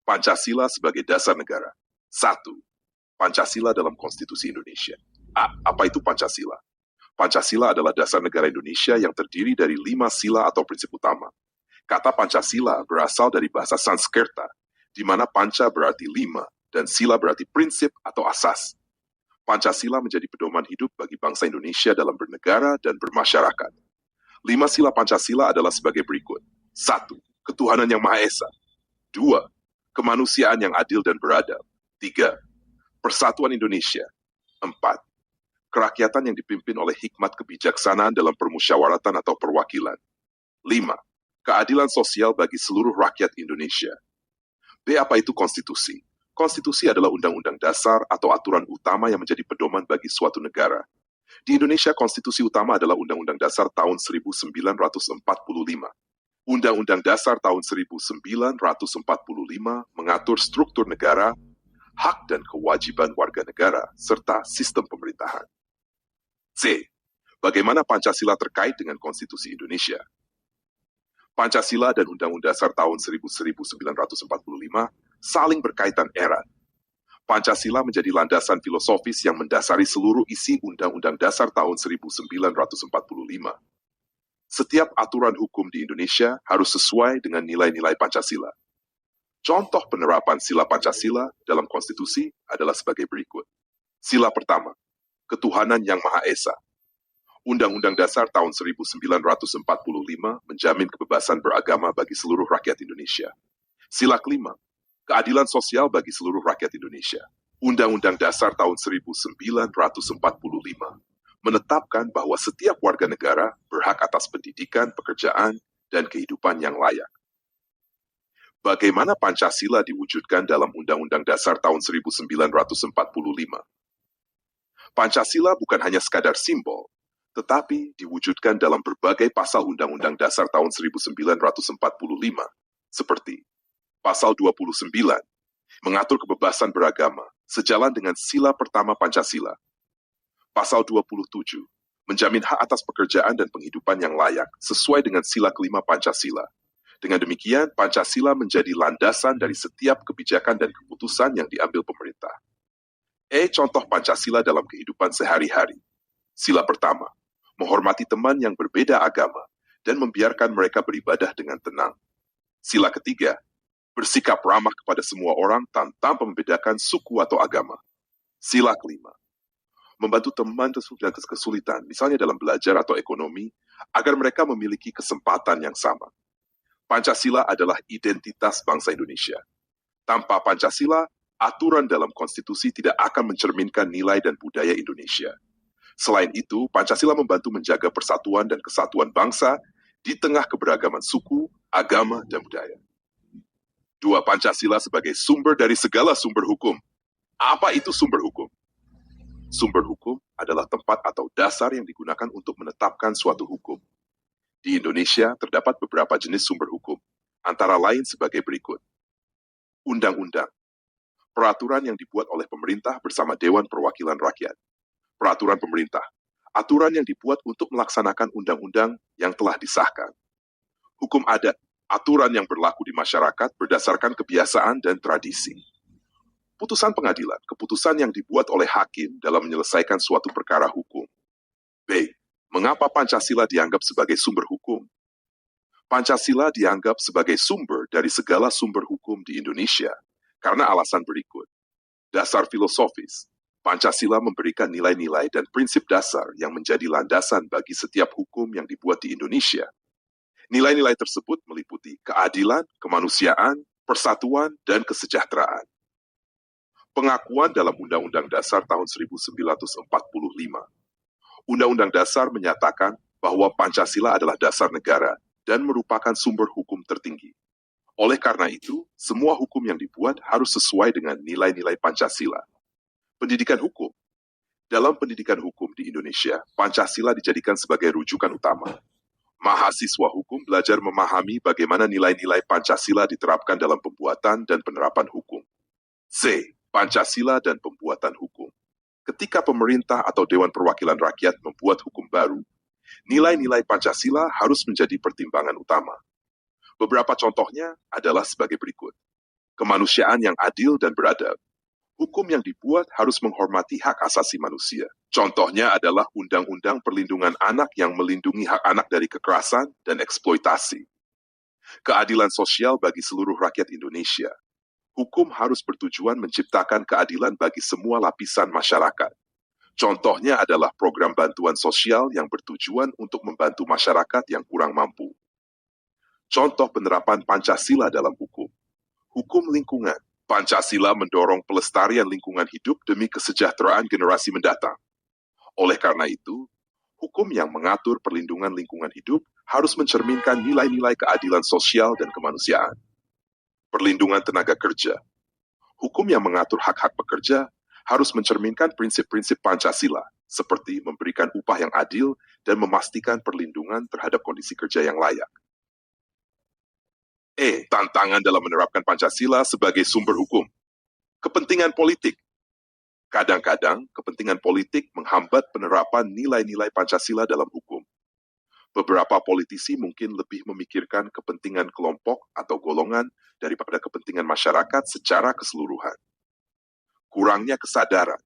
Pancasila sebagai dasar negara. 1. Pancasila dalam Konstitusi Indonesia. Apa itu Pancasila? Pancasila adalah dasar negara Indonesia yang terdiri dari 5 sila atau prinsip utama. Kata Pancasila berasal dari bahasa Sanskerta, di mana panca berarti 5 dan sila berarti prinsip atau asas. Pancasila menjadi pedoman hidup bagi bangsa Indonesia dalam bernegara dan bermasyarakat. 5 sila Pancasila adalah sebagai berikut. 1. Ketuhanan yang Maha Esa. 2. Kemanusiaan yang adil dan beradab. 3. Persatuan Indonesia. 4. Kerakyatan yang dipimpin oleh hikmat kebijaksanaan dalam permusyawaratan atau perwakilan. 5. Keadilan sosial bagi seluruh rakyat Indonesia. B. Apa itu konstitusi? Konstitusi adalah undang-undang dasar atau aturan utama yang menjadi pedoman bagi suatu negara. Di Indonesia, konstitusi utama adalah Undang-Undang Dasar tahun 1945. Undang-Undang Dasar tahun 1945 mengatur struktur negara, hak dan kewajiban warga negara, serta sistem pemerintahan. C. Bagaimana Pancasila terkait dengan Konstitusi Indonesia? Pancasila dan Undang-Undang Dasar tahun 1945 saling berkaitan erat. Pancasila menjadi landasan filosofis yang mendasari seluruh isi Undang-Undang Dasar tahun 1945. Setiap aturan hukum di Indonesia harus sesuai dengan nilai-nilai Pancasila. Contoh penerapan sila Pancasila dalam konstitusi adalah sebagai berikut. Sila pertama, ketuhanan yang Maha Esa. Undang-Undang Dasar tahun 1945 menjamin kebebasan beragama bagi seluruh rakyat Indonesia. Sila kelima, keadilan sosial bagi seluruh rakyat Indonesia. Undang-Undang Dasar tahun 1945 menetapkan bahwa setiap warga negara berhak atas pendidikan, pekerjaan, dan kehidupan yang layak. Bagaimana Pancasila diwujudkan dalam Undang-Undang Dasar tahun 1945? Pancasila bukan hanya sekadar simbol, tetapi diwujudkan dalam berbagai pasal Undang-Undang Dasar tahun 1945, seperti Pasal 29, mengatur kebebasan beragama, sejalan dengan sila pertama Pancasila. Pasal 27, menjamin hak atas pekerjaan dan penghidupan yang layak, sesuai dengan sila kelima Pancasila. Dengan demikian, Pancasila menjadi landasan dari setiap kebijakan dan keputusan yang diambil pemerintah. Contoh Pancasila dalam kehidupan sehari-hari. Sila pertama, menghormati teman yang berbeda agama dan membiarkan mereka beribadah dengan tenang. Sila ketiga, bersikap ramah kepada semua orang tanpa membedakan suku atau agama. Sila kelima, membantu teman dengan kesulitan, misalnya dalam belajar atau ekonomi, agar mereka memiliki kesempatan yang sama. Pancasila adalah identitas bangsa Indonesia. Tanpa Pancasila, aturan dalam konstitusi tidak akan mencerminkan nilai dan budaya Indonesia. Selain itu, Pancasila membantu menjaga persatuan dan kesatuan bangsa di tengah keberagaman suku, agama, dan budaya. 2. Pancasila sebagai sumber dari segala sumber hukum. Apa itu sumber hukum? Sumber hukum adalah tempat atau dasar yang digunakan untuk menetapkan suatu hukum. Di Indonesia terdapat beberapa jenis sumber hukum, antara lain sebagai berikut. Undang-undang, peraturan yang dibuat oleh pemerintah bersama Dewan Perwakilan Rakyat. Peraturan pemerintah, aturan yang dibuat untuk melaksanakan undang-undang yang telah disahkan. Hukum adat, aturan yang berlaku di masyarakat berdasarkan kebiasaan dan tradisi. Putusan pengadilan, keputusan yang dibuat oleh hakim dalam menyelesaikan suatu perkara hukum. B. Mengapa Pancasila dianggap sebagai sumber hukum? Pancasila dianggap sebagai sumber dari segala sumber hukum di Indonesia karena alasan berikut. Dasar filosofis, Pancasila memberikan nilai-nilai dan prinsip dasar yang menjadi landasan bagi setiap hukum yang dibuat di Indonesia. Nilai-nilai tersebut meliputi keadilan, kemanusiaan, persatuan, dan kesejahteraan. Pengakuan dalam Undang-Undang Dasar tahun 1945. Undang-Undang Dasar menyatakan bahwa Pancasila adalah dasar negara dan merupakan sumber hukum tertinggi. Oleh karena itu, semua hukum yang dibuat harus sesuai dengan nilai-nilai Pancasila. Pendidikan hukum. Dalam pendidikan hukum di Indonesia, Pancasila dijadikan sebagai rujukan utama. Mahasiswa hukum belajar memahami bagaimana nilai-nilai Pancasila diterapkan dalam pembuatan dan penerapan hukum. C. Pancasila dan pembuatan hukum. Ketika pemerintah atau Dewan Perwakilan Rakyat membuat hukum baru, nilai-nilai Pancasila harus menjadi pertimbangan utama. Beberapa contohnya adalah sebagai berikut. kemanusiaan yang adil dan beradab. Hukum yang dibuat harus menghormati hak asasi manusia. Contohnya adalah Undang-Undang Perlindungan Anak yang melindungi hak anak dari kekerasan dan eksploitasi. Keadilan sosial bagi seluruh rakyat Indonesia. Hukum harus bertujuan menciptakan keadilan bagi semua lapisan masyarakat. Contohnya adalah program bantuan sosial yang bertujuan untuk membantu masyarakat yang kurang mampu. Contoh penerapan Pancasila dalam hukum. Hukum lingkungan. Pancasila mendorong pelestarian lingkungan hidup demi kesejahteraan generasi mendatang. Oleh karena itu, hukum yang mengatur perlindungan lingkungan hidup harus mencerminkan nilai-nilai keadilan sosial dan kemanusiaan. Perlindungan tenaga kerja. Hukum yang mengatur hak-hak pekerja harus mencerminkan prinsip-prinsip Pancasila, seperti memberikan upah yang adil dan memastikan perlindungan terhadap kondisi kerja yang layak. Tantangan dalam menerapkan Pancasila sebagai sumber hukum. Kepentingan politik. Kadang-kadang, kepentingan politik menghambat penerapan nilai-nilai Pancasila dalam hukum. Beberapa politisi mungkin lebih memikirkan kepentingan kelompok atau golongan daripada kepentingan masyarakat secara keseluruhan. Kurangnya kesadaran.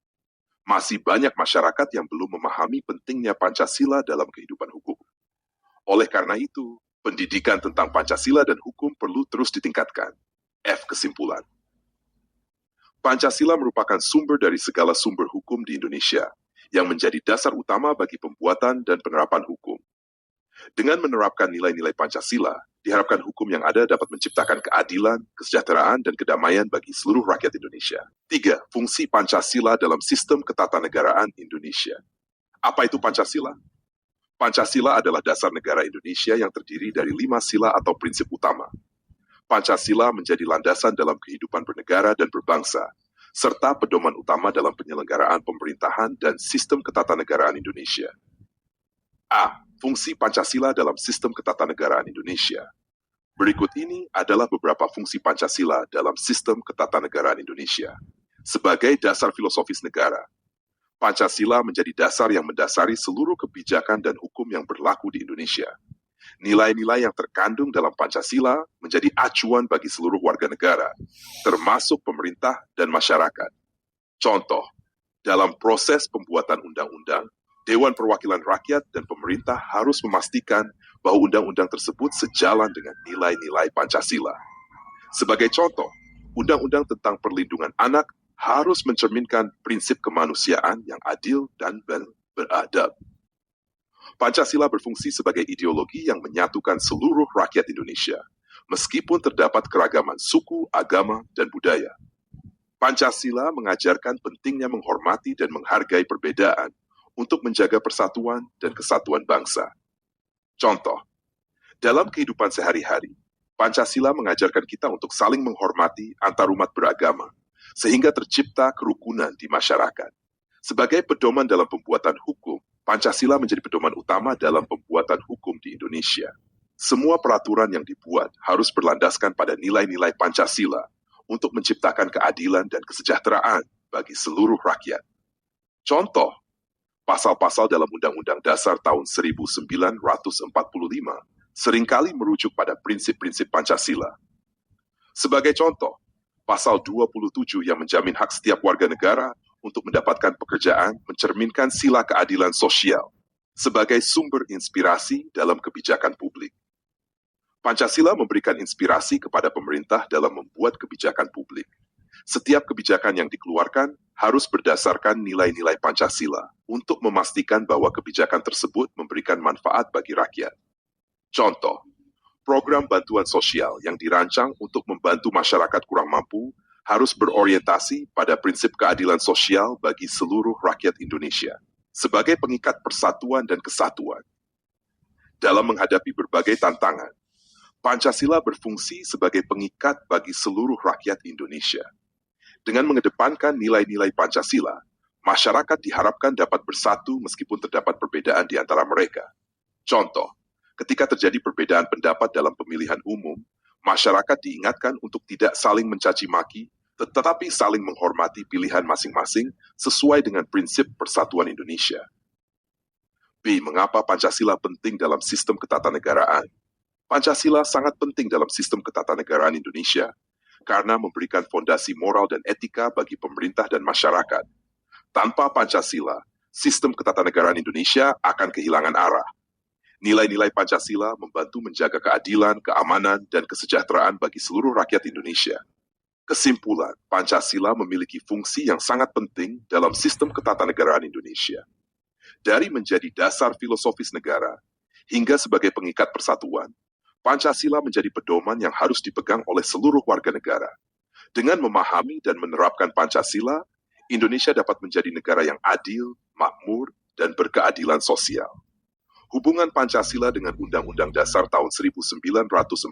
Masih banyak masyarakat yang belum memahami pentingnya Pancasila dalam kehidupan hukum. Oleh karena itu, pendidikan tentang Pancasila dan hukum perlu terus ditingkatkan. Kesimpulan. Pancasila merupakan sumber dari segala sumber hukum di Indonesia, yang menjadi dasar utama bagi pembuatan dan penerapan hukum. Dengan menerapkan nilai-nilai Pancasila, diharapkan hukum yang ada dapat menciptakan keadilan, kesejahteraan, dan kedamaian bagi seluruh rakyat Indonesia. 3. Fungsi Pancasila dalam sistem ketatanegaraan Indonesia. Apa itu Pancasila? Pancasila adalah dasar negara Indonesia yang terdiri dari 5 sila atau prinsip utama. Pancasila menjadi landasan dalam kehidupan bernegara dan berbangsa, serta pedoman utama dalam penyelenggaraan pemerintahan dan sistem ketatanegaraan Indonesia. Fungsi Pancasila dalam sistem ketatanegaraan Indonesia. Berikut ini adalah beberapa fungsi Pancasila dalam sistem ketatanegaraan Indonesia. Sebagai dasar filosofis negara, Pancasila menjadi dasar yang mendasari seluruh kebijakan dan hukum yang berlaku di Indonesia. Nilai-nilai yang terkandung dalam Pancasila menjadi acuan bagi seluruh warga negara, termasuk pemerintah dan masyarakat. Contoh, dalam proses pembuatan undang-undang, Dewan Perwakilan Rakyat dan pemerintah harus memastikan bahwa undang-undang tersebut sejalan dengan nilai-nilai Pancasila. Sebagai contoh, undang-undang tentang perlindungan anak harus mencerminkan prinsip kemanusiaan yang adil dan beradab. Pancasila berfungsi sebagai ideologi yang menyatukan seluruh rakyat Indonesia, meskipun terdapat keragaman suku, agama, dan budaya. Pancasila mengajarkan pentingnya menghormati dan menghargai perbedaan untuk menjaga persatuan dan kesatuan bangsa. Contoh, dalam kehidupan sehari-hari, Pancasila mengajarkan kita untuk saling menghormati antarumat beragama, sehingga tercipta kerukunan di masyarakat. Sebagai pedoman dalam pembuatan hukum, Pancasila menjadi pedoman utama dalam pembuatan hukum di Indonesia. Semua peraturan yang dibuat harus berlandaskan pada nilai-nilai Pancasila untuk menciptakan keadilan dan kesejahteraan bagi seluruh rakyat. Contoh, pasal-pasal dalam Undang-Undang Dasar tahun 1945 seringkali merujuk pada prinsip-prinsip Pancasila. Sebagai contoh, Pasal 27 yang menjamin hak setiap warga negara untuk mendapatkan pekerjaan mencerminkan sila keadilan sosial sebagai sumber inspirasi dalam kebijakan publik. Pancasila memberikan inspirasi kepada pemerintah dalam membuat kebijakan publik. Setiap kebijakan yang dikeluarkan harus berdasarkan nilai-nilai Pancasila untuk memastikan bahwa kebijakan tersebut memberikan manfaat bagi rakyat. Contoh, program bantuan sosial yang dirancang untuk membantu masyarakat kurang mampu harus berorientasi pada prinsip keadilan sosial bagi seluruh rakyat Indonesia sebagai pengikat persatuan dan kesatuan. Dalam menghadapi berbagai tantangan, Pancasila berfungsi sebagai pengikat bagi seluruh rakyat Indonesia. Dengan mengedepankan nilai-nilai Pancasila, masyarakat diharapkan dapat bersatu meskipun terdapat perbedaan di antara mereka. Contoh, ketika terjadi perbedaan pendapat dalam pemilihan umum, masyarakat diingatkan untuk tidak saling mencaci maki, tetapi saling menghormati pilihan masing-masing sesuai dengan prinsip persatuan Indonesia. Mengapa Pancasila penting dalam sistem ketatanegaraan? Pancasila sangat penting dalam sistem ketatanegaraan Indonesia, karena memberikan fondasi moral dan etika bagi pemerintah dan masyarakat. Tanpa Pancasila, sistem ketatanegaraan Indonesia akan kehilangan arah. Nilai-nilai Pancasila membantu menjaga keadilan, keamanan, dan kesejahteraan bagi seluruh rakyat Indonesia. Kesimpulan, Pancasila memiliki fungsi yang sangat penting dalam sistem ketatanegaraan Indonesia. Dari menjadi dasar filosofis negara, hingga sebagai pengikat persatuan, Pancasila menjadi pedoman yang harus dipegang oleh seluruh warga negara. Dengan memahami dan menerapkan Pancasila, Indonesia dapat menjadi negara yang adil, makmur, dan berkeadilan sosial. Hubungan Pancasila dengan Undang-Undang Dasar tahun 1945.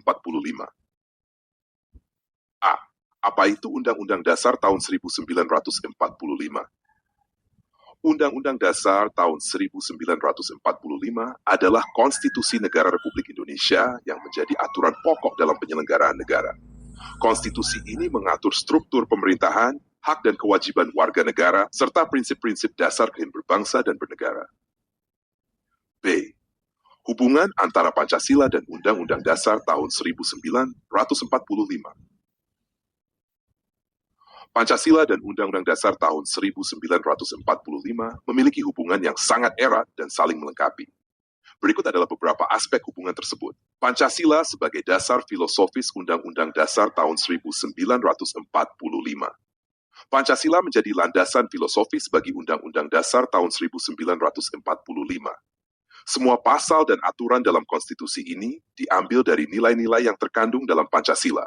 A. Apa itu Undang-Undang Dasar tahun 1945? Undang-Undang Dasar tahun 1945 adalah Konstitusi Negara Republik Indonesia yang menjadi aturan pokok dalam penyelenggaraan negara. Konstitusi ini mengatur struktur pemerintahan, hak dan kewajiban warga negara, serta prinsip-prinsip dasar kehidupan berbangsa dan bernegara. B. Hubungan antara Pancasila dan Undang-Undang Dasar tahun 1945. Pancasila dan Undang-Undang Dasar tahun 1945 memiliki hubungan yang sangat erat dan saling melengkapi. Berikut adalah beberapa aspek hubungan tersebut. Pancasila sebagai dasar filosofis Undang-Undang Dasar tahun 1945. Pancasila menjadi landasan filosofis bagi Undang-Undang Dasar tahun 1945. Semua pasal dan aturan dalam konstitusi ini diambil dari nilai-nilai yang terkandung dalam Pancasila.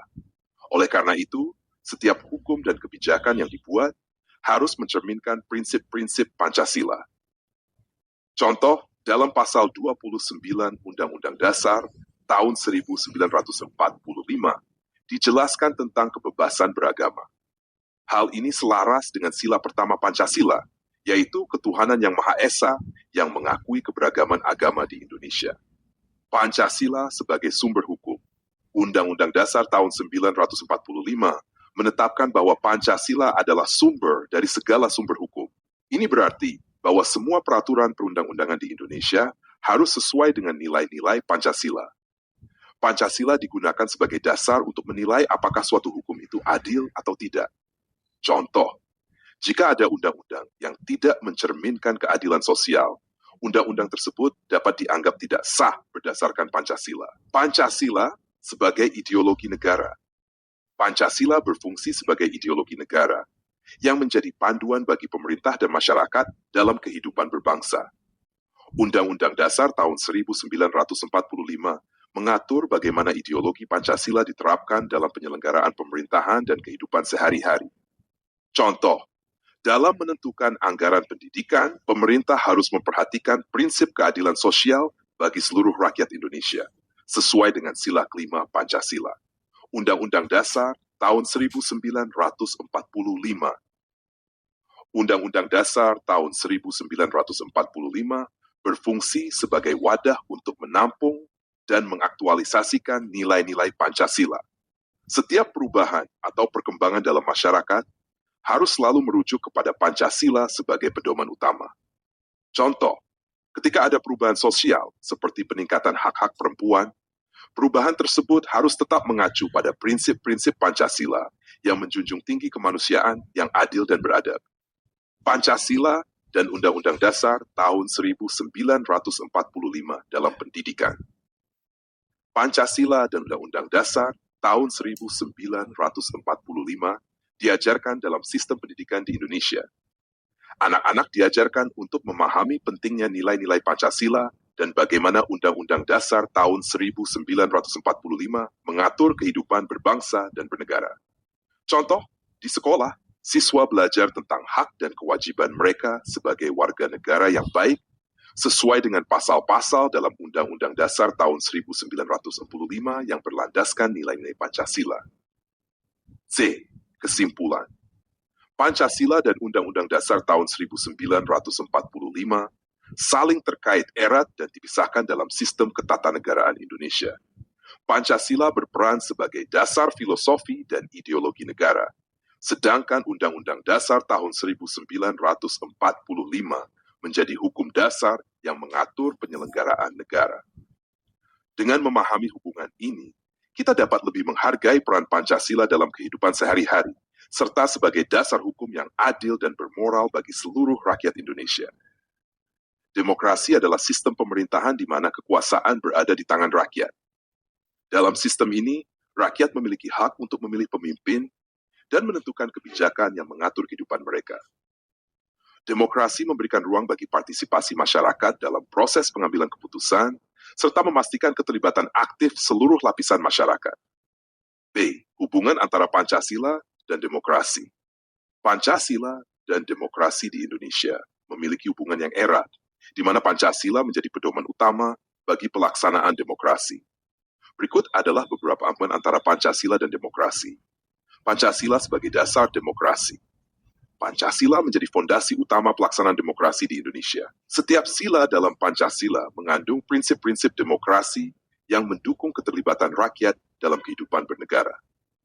Oleh karena itu, setiap hukum dan kebijakan yang dibuat harus mencerminkan prinsip-prinsip Pancasila. Contoh, dalam pasal 29 Undang-Undang Dasar tahun 1945 dijelaskan tentang kebebasan beragama. Hal ini selaras dengan sila pertama Pancasila, yaitu ketuhanan yang Maha Esa yang mengakui keberagaman agama di Indonesia. Pancasila sebagai sumber hukum. Undang-Undang Dasar tahun 1945 menetapkan bahwa Pancasila adalah sumber dari segala sumber hukum. Ini berarti bahwa semua peraturan perundang-undangan di Indonesia harus sesuai dengan nilai-nilai Pancasila. Pancasila digunakan sebagai dasar untuk menilai apakah suatu hukum itu adil atau tidak. Contoh, jika ada undang-undang yang tidak mencerminkan keadilan sosial, undang-undang tersebut dapat dianggap tidak sah berdasarkan Pancasila. Pancasila sebagai ideologi negara. Pancasila berfungsi sebagai ideologi negara yang menjadi panduan bagi pemerintah dan masyarakat dalam kehidupan berbangsa. Undang-Undang Dasar tahun 1945 mengatur bagaimana ideologi Pancasila diterapkan dalam penyelenggaraan pemerintahan dan kehidupan sehari-hari. Contoh, dalam menentukan anggaran pendidikan, pemerintah harus memperhatikan prinsip keadilan sosial bagi seluruh rakyat Indonesia, sesuai dengan sila kelima Pancasila. Undang-Undang Dasar tahun 1945. Undang-Undang Dasar tahun 1945 berfungsi sebagai wadah untuk menampung dan mengaktualisasikan nilai-nilai Pancasila. Setiap perubahan atau perkembangan dalam masyarakat harus selalu merujuk kepada Pancasila sebagai pedoman utama. Contoh, ketika ada perubahan sosial seperti peningkatan hak-hak perempuan, perubahan tersebut harus tetap mengacu pada prinsip-prinsip Pancasila yang menjunjung tinggi kemanusiaan yang adil dan beradab. Pancasila dan Undang-Undang Dasar tahun 1945 dalam pendidikan. Pancasila dan Undang-Undang Dasar tahun 1945 diajarkan dalam sistem pendidikan di Indonesia. Anak-anak diajarkan untuk memahami pentingnya nilai-nilai Pancasila dan bagaimana Undang-Undang Dasar tahun 1945 mengatur kehidupan berbangsa dan bernegara. Contoh, di sekolah, siswa belajar tentang hak dan kewajiban mereka sebagai warga negara yang baik, sesuai dengan pasal-pasal dalam Undang-Undang Dasar tahun 1945 yang berlandaskan nilai-nilai Pancasila. C. Kesimpulan. Pancasila dan Undang-Undang Dasar tahun 1945 saling terkait erat dan dipisahkan dalam sistem ketatanegaraan Indonesia. Pancasila berperan sebagai dasar filosofi dan ideologi negara, sedangkan Undang-Undang Dasar tahun 1945 menjadi hukum dasar yang mengatur penyelenggaraan negara. Dengan memahami hubungan ini, kita dapat lebih menghargai peran Pancasila dalam kehidupan sehari-hari, serta sebagai dasar hukum yang adil dan bermoral bagi seluruh rakyat Indonesia. Demokrasi adalah sistem pemerintahan di mana kekuasaan berada di tangan rakyat. Dalam sistem ini, rakyat memiliki hak untuk memilih pemimpin dan menentukan kebijakan yang mengatur kehidupan mereka. Demokrasi memberikan ruang bagi partisipasi masyarakat dalam proses pengambilan keputusan, serta memastikan keterlibatan aktif seluruh lapisan masyarakat. B. Hubungan antara Pancasila dan demokrasi. Pancasila dan demokrasi di Indonesia memiliki hubungan yang erat, di mana Pancasila menjadi pedoman utama bagi pelaksanaan demokrasi. Berikut adalah beberapa hubungan antara Pancasila dan demokrasi. Pancasila sebagai dasar demokrasi. Pancasila menjadi fondasi utama pelaksanaan demokrasi di Indonesia. Setiap sila dalam Pancasila mengandung prinsip-prinsip demokrasi yang mendukung keterlibatan rakyat dalam kehidupan bernegara.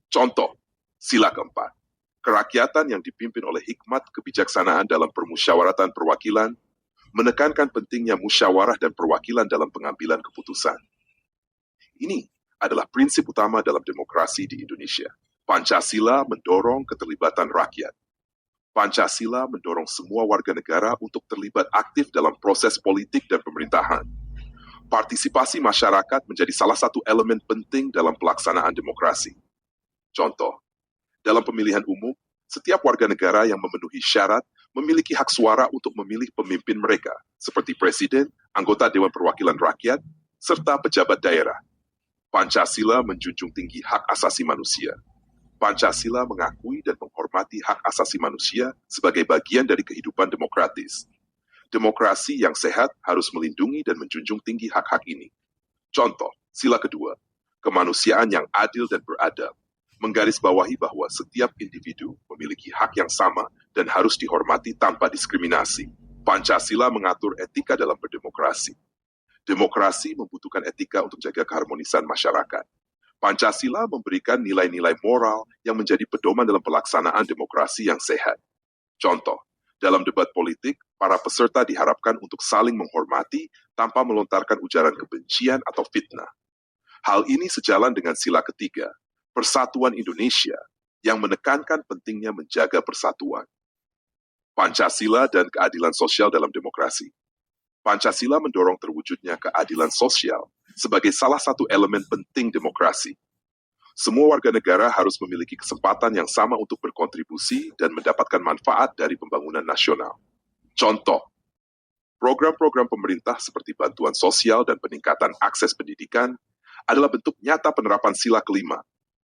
Contoh, sila keempat. Kerakyatan yang dipimpin oleh hikmat kebijaksanaan dalam permusyawaratan perwakilan menekankan pentingnya musyawarah dan perwakilan dalam pengambilan keputusan. Ini adalah prinsip utama dalam demokrasi di Indonesia. Pancasila mendorong keterlibatan rakyat. Pancasila mendorong semua warga negara untuk terlibat aktif dalam proses politik dan pemerintahan. Partisipasi masyarakat menjadi salah satu elemen penting dalam pelaksanaan demokrasi. Contoh, dalam pemilihan umum, setiap warga negara yang memenuhi syarat memiliki hak suara untuk memilih pemimpin mereka, seperti presiden, anggota Dewan Perwakilan Rakyat, serta pejabat daerah. Pancasila menjunjung tinggi hak asasi manusia. Pancasila mengakui dan menghormati hak asasi manusia sebagai bagian dari kehidupan demokratis. Demokrasi yang sehat harus melindungi dan menjunjung tinggi hak-hak ini. Contoh, sila kedua, kemanusiaan yang adil dan beradab, menggarisbawahi bahwa setiap individu memiliki hak yang sama dan harus dihormati tanpa diskriminasi. Pancasila mengatur etika dalam berdemokrasi. Demokrasi membutuhkan etika untuk jaga keharmonisan masyarakat. Pancasila memberikan nilai-nilai moral yang menjadi pedoman dalam pelaksanaan demokrasi yang sehat. Contoh, dalam debat politik, para peserta diharapkan untuk saling menghormati tanpa melontarkan ujaran kebencian atau fitnah. Hal ini sejalan dengan sila ketiga, Persatuan Indonesia, yang menekankan pentingnya menjaga persatuan. Pancasila dan keadilan sosial dalam demokrasi. Pancasila mendorong terwujudnya keadilan sosial sebagai salah satu elemen penting demokrasi. Semua warga negara harus memiliki kesempatan yang sama untuk berkontribusi dan mendapatkan manfaat dari pembangunan nasional. Contoh, program-program pemerintah seperti bantuan sosial dan peningkatan akses pendidikan adalah bentuk nyata penerapan sila kelima,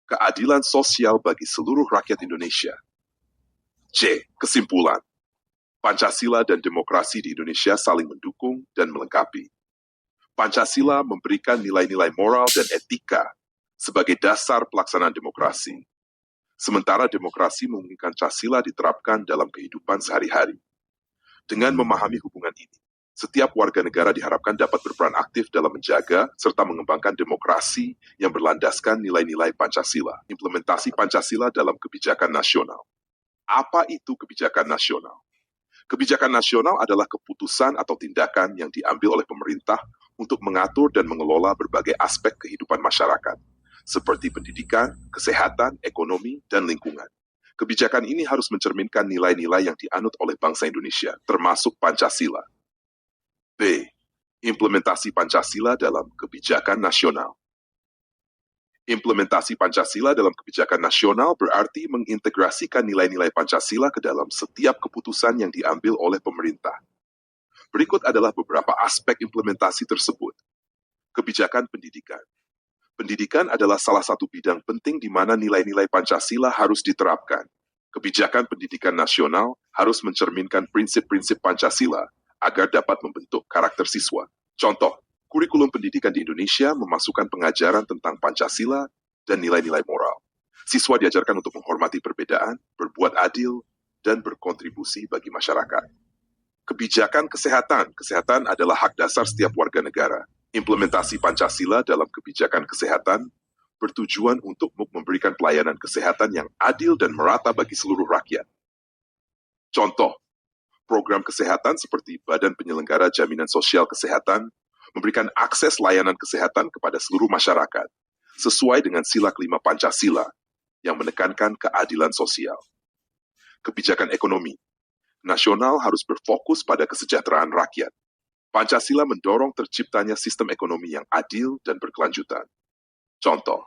keadilan sosial bagi seluruh rakyat Indonesia. C. Kesimpulan. Pancasila dan demokrasi di Indonesia saling mendukung dan melengkapi. Pancasila memberikan nilai-nilai moral dan etika sebagai dasar pelaksanaan demokrasi. Sementara demokrasi memungkinkan Pancasila diterapkan dalam kehidupan sehari-hari. Dengan memahami hubungan ini, setiap warga negara diharapkan dapat berperan aktif dalam menjaga serta mengembangkan demokrasi yang berlandaskan nilai-nilai Pancasila. Implementasi Pancasila dalam kebijakan nasional. Apa itu kebijakan nasional? Kebijakan nasional adalah keputusan atau tindakan yang diambil oleh pemerintah untuk mengatur dan mengelola berbagai aspek kehidupan masyarakat, seperti pendidikan, kesehatan, ekonomi, dan lingkungan. Kebijakan ini harus mencerminkan nilai-nilai yang dianut oleh bangsa Indonesia, termasuk Pancasila. B. Implementasi Pancasila dalam kebijakan nasional. Implementasi Pancasila dalam kebijakan nasional berarti mengintegrasikan nilai-nilai Pancasila ke dalam setiap keputusan yang diambil oleh pemerintah. Berikut adalah beberapa aspek implementasi tersebut. Kebijakan pendidikan. Pendidikan adalah salah satu bidang penting di mana nilai-nilai Pancasila harus diterapkan. Kebijakan pendidikan nasional harus mencerminkan prinsip-prinsip Pancasila agar dapat membentuk karakter siswa. Contoh, kurikulum pendidikan di Indonesia memasukkan pengajaran tentang Pancasila dan nilai-nilai moral. Siswa diajarkan untuk menghormati perbedaan, berbuat adil, dan berkontribusi bagi masyarakat. Kebijakan kesehatan. Kesehatan adalah hak dasar setiap warga negara. Implementasi Pancasila dalam kebijakan kesehatan bertujuan untuk memberikan pelayanan kesehatan yang adil dan merata bagi seluruh rakyat. Contoh, program kesehatan seperti Badan Penyelenggara Jaminan Sosial Kesehatan memberikan akses layanan kesehatan kepada seluruh masyarakat, sesuai dengan sila kelima Pancasila yang menekankan keadilan sosial. Kebijakan ekonomi nasional harus berfokus pada kesejahteraan rakyat. Pancasila mendorong terciptanya sistem ekonomi yang adil dan berkelanjutan. Contoh,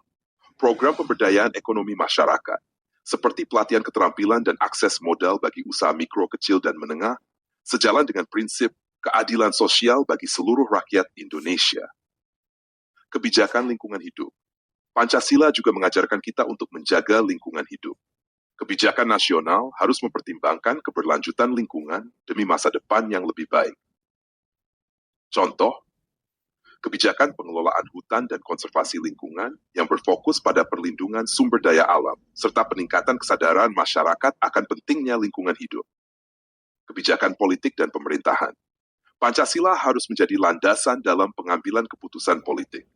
program pemberdayaan ekonomi masyarakat, seperti pelatihan keterampilan dan akses modal bagi usaha mikro, kecil, dan menengah, sejalan dengan prinsip keadilan sosial bagi seluruh rakyat Indonesia. Kebijakan lingkungan hidup. Pancasila juga mengajarkan kita untuk menjaga lingkungan hidup. Kebijakan nasional harus mempertimbangkan keberlanjutan lingkungan demi masa depan yang lebih baik. Contoh, kebijakan pengelolaan hutan dan konservasi lingkungan yang berfokus pada perlindungan sumber daya alam, serta peningkatan kesadaran masyarakat akan pentingnya lingkungan hidup. Kebijakan politik dan pemerintahan. Pancasila harus menjadi landasan dalam pengambilan keputusan politik.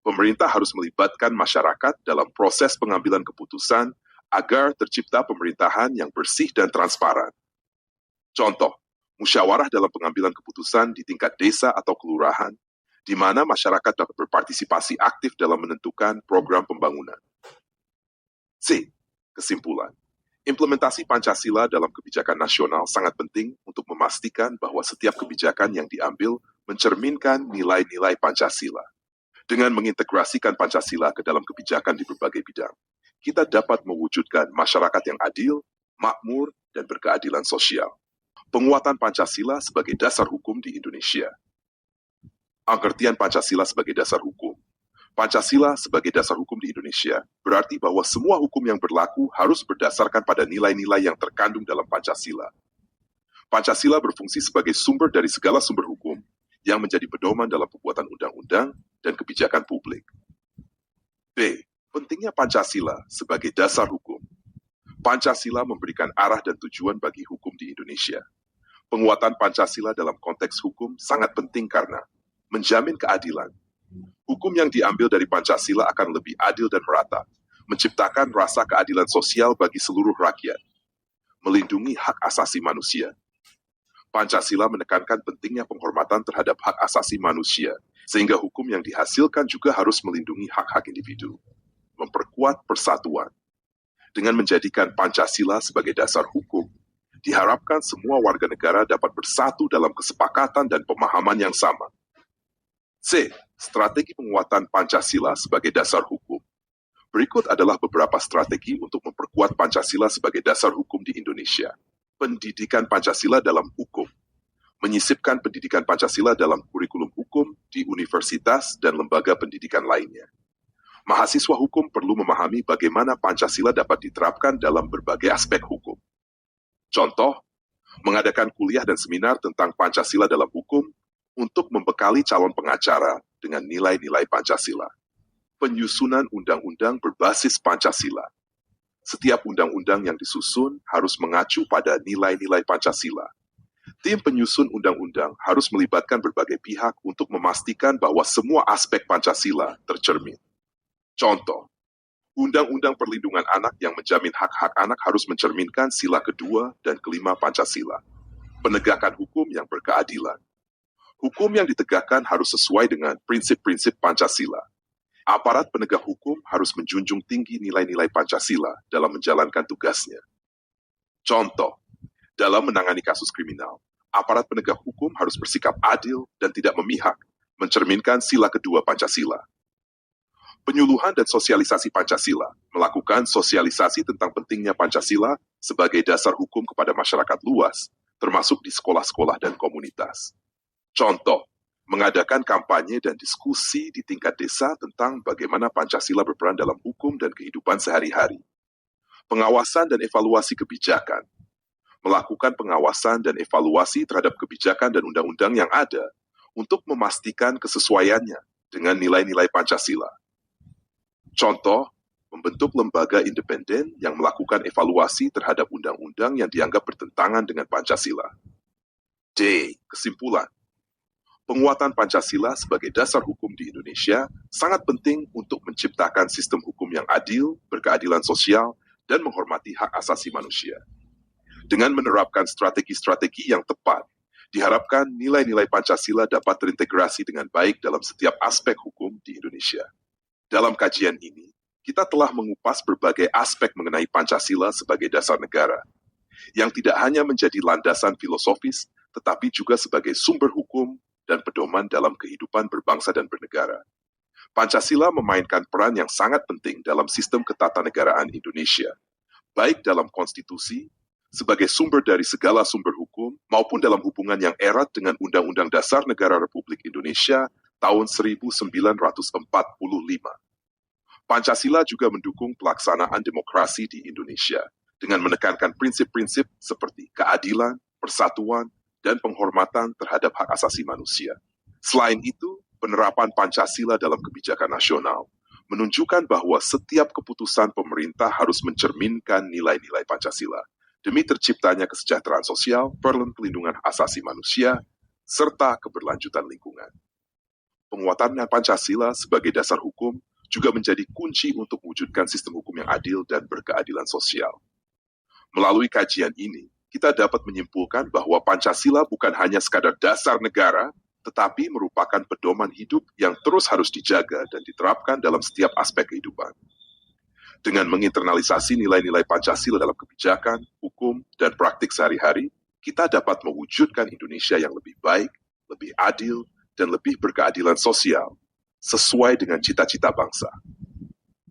Pemerintah harus melibatkan masyarakat dalam proses pengambilan keputusan agar tercipta pemerintahan yang bersih dan transparan. Contoh, musyawarah dalam pengambilan keputusan di tingkat desa atau kelurahan, di mana masyarakat dapat berpartisipasi aktif dalam menentukan program pembangunan. C. Kesimpulan. Implementasi Pancasila dalam kebijakan nasional sangat penting untuk memastikan bahwa setiap kebijakan yang diambil mencerminkan nilai-nilai Pancasila. Dengan mengintegrasikan Pancasila ke dalam kebijakan di berbagai bidang, kita dapat mewujudkan masyarakat yang adil, makmur, dan berkeadilan sosial. Penguatan Pancasila sebagai dasar hukum di Indonesia. Pengertian Pancasila sebagai dasar hukum. Pancasila sebagai dasar hukum di Indonesia berarti bahwa semua hukum yang berlaku harus berdasarkan pada nilai-nilai yang terkandung dalam Pancasila. Pancasila berfungsi sebagai sumber dari segala sumber hukum yang menjadi pedoman dalam pembuatan undang-undang dan kebijakan publik. B. Pentingnya Pancasila sebagai dasar hukum. Pancasila memberikan arah dan tujuan bagi hukum di Indonesia. Penguatan Pancasila dalam konteks hukum sangat penting karena menjamin keadilan. Hukum yang diambil dari Pancasila akan lebih adil dan merata, menciptakan rasa keadilan sosial bagi seluruh rakyat, melindungi hak asasi manusia. Pancasila menekankan pentingnya penghormatan terhadap hak asasi manusia, sehingga hukum yang dihasilkan juga harus melindungi hak-hak individu, memperkuat persatuan. Dengan menjadikan Pancasila sebagai dasar hukum, diharapkan semua warga negara dapat bersatu dalam kesepakatan dan pemahaman yang sama. C. Strategi penguatan Pancasila sebagai dasar hukum. Berikut adalah beberapa strategi untuk memperkuat Pancasila sebagai dasar hukum di Indonesia. Pendidikan Pancasila dalam hukum. Menyisipkan pendidikan Pancasila dalam kurikulum hukum di universitas dan lembaga pendidikan lainnya. Mahasiswa hukum perlu memahami bagaimana Pancasila dapat diterapkan dalam berbagai aspek hukum. Contoh, mengadakan kuliah dan seminar tentang Pancasila dalam hukum untuk membekali calon pengacara dengan nilai-nilai Pancasila. Penyusunan undang-undang berbasis Pancasila. Setiap undang-undang yang disusun harus mengacu pada nilai-nilai Pancasila. Tim penyusun undang-undang harus melibatkan berbagai pihak untuk memastikan bahwa semua aspek Pancasila tercermin. Contoh, Undang-Undang Perlindungan Anak yang menjamin hak-hak anak harus mencerminkan sila kedua dan kelima Pancasila. Penegakan hukum yang berkeadilan. Hukum yang ditegakkan harus sesuai dengan prinsip-prinsip Pancasila. Aparat penegak hukum harus menjunjung tinggi nilai-nilai Pancasila dalam menjalankan tugasnya. Contoh, dalam menangani kasus kriminal, aparat penegak hukum harus bersikap adil dan tidak memihak, mencerminkan sila kedua Pancasila. Penyuluhan dan sosialisasi Pancasila, melakukan sosialisasi tentang pentingnya Pancasila sebagai dasar hukum kepada masyarakat luas, termasuk di sekolah-sekolah dan komunitas. Contoh, mengadakan kampanye dan diskusi di tingkat desa tentang bagaimana Pancasila berperan dalam hukum dan kehidupan sehari-hari. Pengawasan dan evaluasi kebijakan, melakukan pengawasan dan evaluasi terhadap kebijakan dan undang-undang yang ada untuk memastikan kesesuaiannya dengan nilai-nilai Pancasila. Contoh, membentuk lembaga independen yang melakukan evaluasi terhadap undang-undang yang dianggap bertentangan dengan Pancasila. D. Kesimpulan. Penguatan Pancasila sebagai dasar hukum di Indonesia sangat penting untuk menciptakan sistem hukum yang adil, berkeadilan sosial, dan menghormati hak asasi manusia. Dengan menerapkan strategi-strategi yang tepat, diharapkan nilai-nilai Pancasila dapat terintegrasi dengan baik dalam setiap aspek hukum di Indonesia. Dalam kajian ini, kita telah mengupas berbagai aspek mengenai Pancasila sebagai dasar negara, yang tidak hanya menjadi landasan filosofis, tetapi juga sebagai sumber hukum dan pedoman dalam kehidupan berbangsa dan bernegara. Pancasila memainkan peran yang sangat penting dalam sistem ketatanegaraan Indonesia, baik dalam konstitusi, sebagai sumber dari segala sumber hukum, maupun dalam hubungan yang erat dengan Undang-Undang Dasar Negara Republik Indonesia tahun 1945. Pancasila juga mendukung pelaksanaan demokrasi di Indonesia dengan menekankan prinsip-prinsip seperti keadilan, persatuan, dan penghormatan terhadap hak asasi manusia. Selain itu, penerapan Pancasila dalam kebijakan nasional menunjukkan bahwa setiap keputusan pemerintah harus mencerminkan nilai-nilai Pancasila demi terciptanya kesejahteraan sosial, perlindungan asasi manusia, serta keberlanjutan lingkungan. Penguatan Pancasila sebagai dasar hukum juga menjadi kunci untuk mewujudkan sistem hukum yang adil dan berkeadilan sosial. Melalui kajian ini, kita dapat menyimpulkan bahwa Pancasila bukan hanya sekadar dasar negara, tetapi merupakan pedoman hidup yang terus harus dijaga dan diterapkan dalam setiap aspek kehidupan. Dengan menginternalisasi nilai-nilai Pancasila dalam kebijakan, hukum, dan praktik sehari-hari, kita dapat mewujudkan Indonesia yang lebih baik, lebih adil, dan lebih berkeadilan sosial, sesuai dengan cita-cita bangsa.